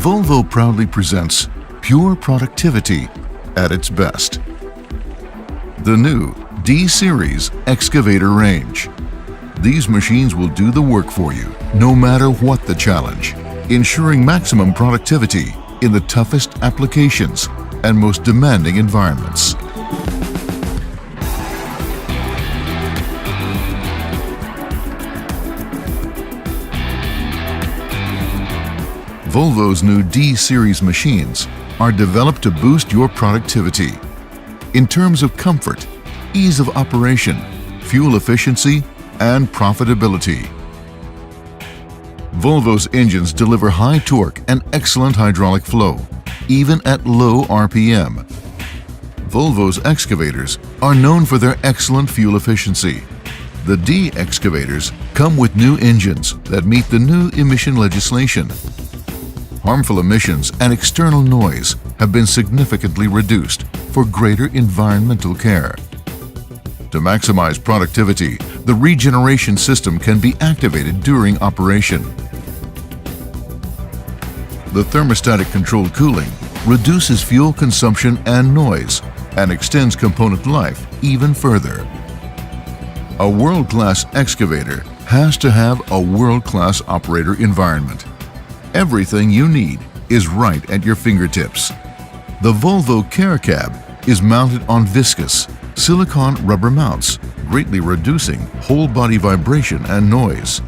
Volvo proudly presents pure productivity at its best. The new D-Series excavator range. These machines will do the work for you, no matter what the challenge, ensuring maximum productivity in the toughest applications and most demanding environments. Volvo's new D-Series machines are developed to boost your productivity in terms of comfort, ease of operation, fuel efficiency, and profitability. Volvo's engines deliver high torque and excellent hydraulic flow, even at low RPM. Volvo's excavators are known for their excellent fuel efficiency. The D excavators come with new engines that meet the new emission legislation. Harmful emissions and external noise have been significantly reduced for greater environmental care. To maximize productivity, the regeneration system can be activated during operation. The thermostatic controlled cooling reduces fuel consumption and noise and extends component life even further. A world-class excavator has to have a world-class operator environment. Everything you need is right at your fingertips. The Volvo Care Cab is mounted on viscous silicone rubber mounts, greatly reducing whole body vibration and noise.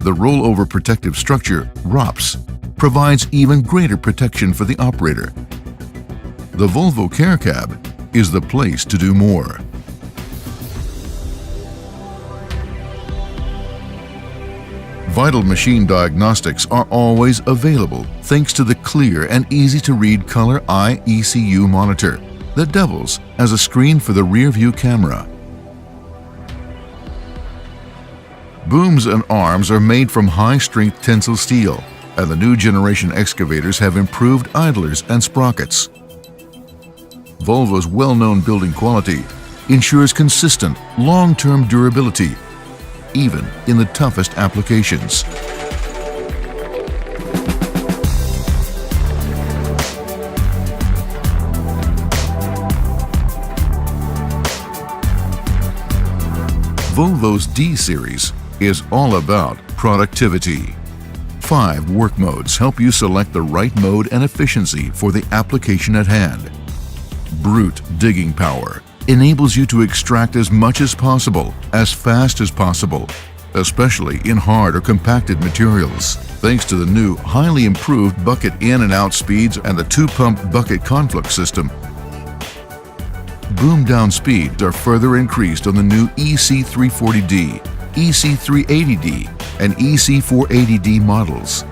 The rollover protective structure, ROPS, provides even greater protection for the operator. The Volvo Care Cab is the place to do more. Vital machine diagnostics are always available thanks to the clear and easy-to-read color eye ECU monitor that doubles as a screen for the rear-view camera. Booms and arms are made from high-strength tensile steel, and the new generation excavators have improved idlers and sprockets. Volvo's well-known building quality ensures consistent, long-term durability even in the toughest applications. Volvo's D-Series is all about productivity. 5 work modes help you select the right mode and efficiency for the application at hand. Brute digging power enables you to extract as much as possible, as fast as possible, especially in hard or compacted materials. Thanks to the new, highly improved bucket in and out speeds and the 2-pump bucket conflict system, boom down speeds are further increased on the new EC340D, EC380D, and EC480D models.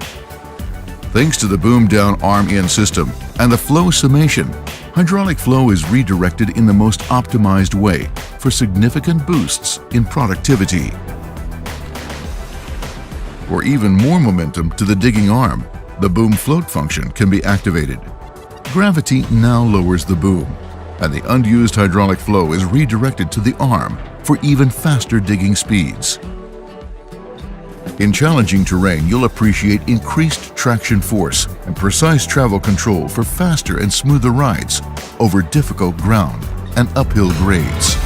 Thanks to the boom down arm in system and the flow summation, hydraulic flow is redirected in the most optimized way for significant boosts in productivity. For even more momentum to the digging arm, the boom float function can be activated. Gravity now lowers the boom, and the unused hydraulic flow is redirected to the arm for even faster digging speeds. In challenging terrain, you'll appreciate increased traction force and precise travel control for faster and smoother rides over difficult ground and uphill grades.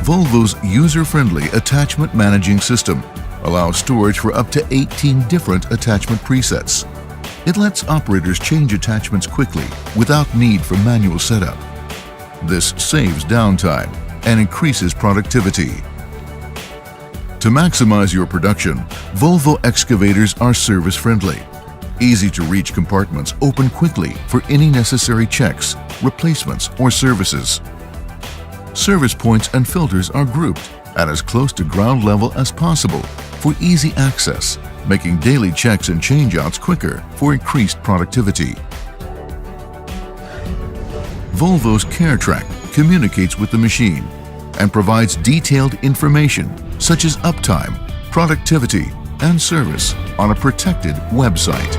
Volvo's user-friendly attachment managing system allows storage for up to 18 different attachment presets. It lets operators change attachments quickly without need for manual setup. This saves downtime and increases productivity. To maximize your production, Volvo excavators are service-friendly. Easy-to-reach compartments open quickly for any necessary checks, replacements, or services. Service points and filters are grouped at as close to ground level as possible for easy access, making daily checks and changeouts quicker for increased productivity. Volvo's CareTrack communicates with the machine and provides detailed information such as uptime, productivity, and service on a protected website.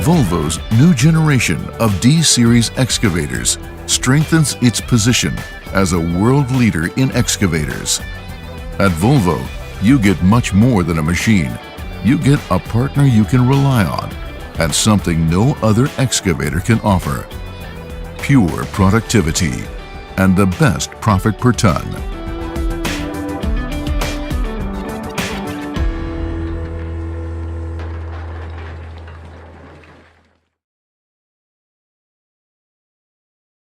Volvo's new generation of D-Series excavators strengthens its position as a world leader in excavators. At Volvo, you get much more than a machine. You get a partner you can rely on and something no other excavator can offer. Pure productivity and the best profit per ton.